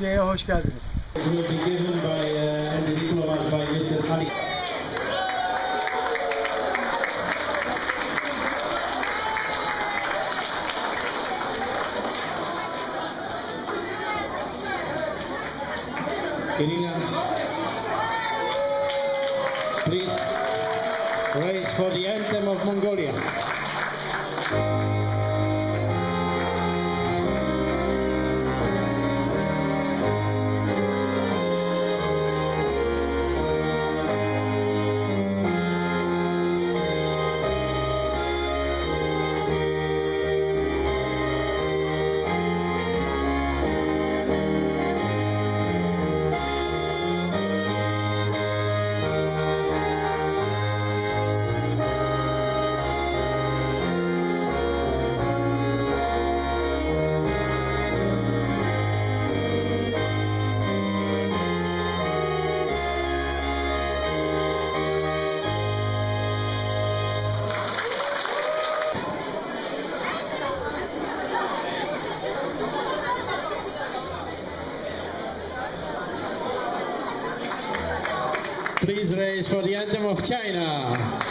Türkiye'ye hoş geldiniz. Will be given by and the diplomat by Mr. Ali. Irina, please raise for the anthem of Mongolia. Please raise for the anthem of China.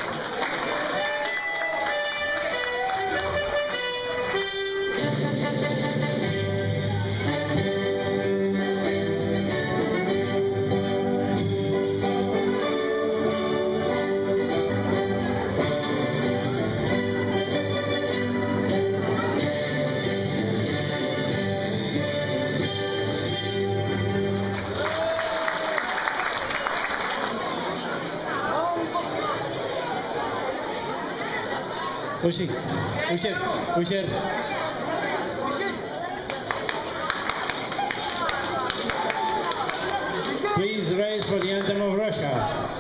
Usher. Please raise for the anthem of Russia.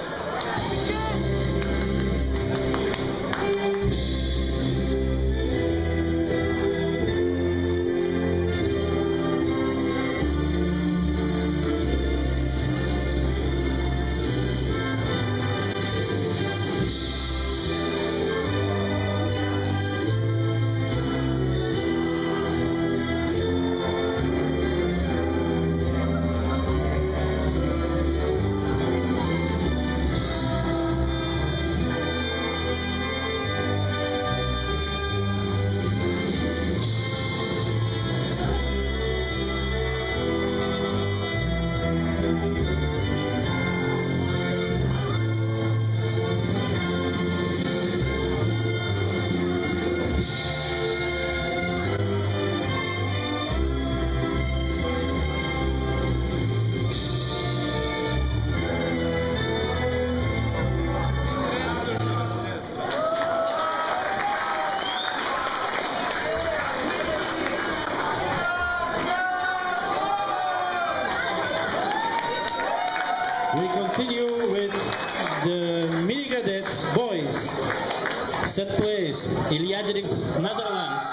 We continue with the mini cadets boys. Set place, Ilya Jadip, Netherlands.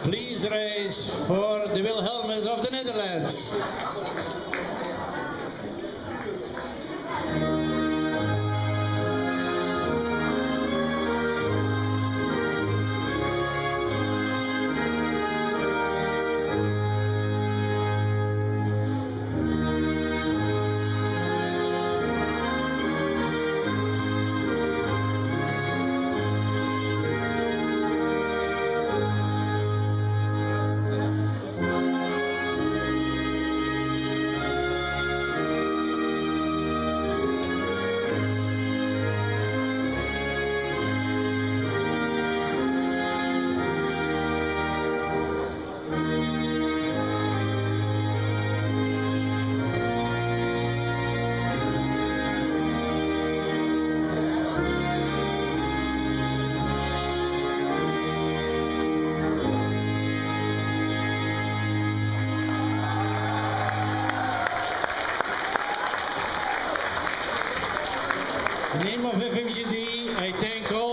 Please raise for the Wilhelmus of the Netherlands. I thank all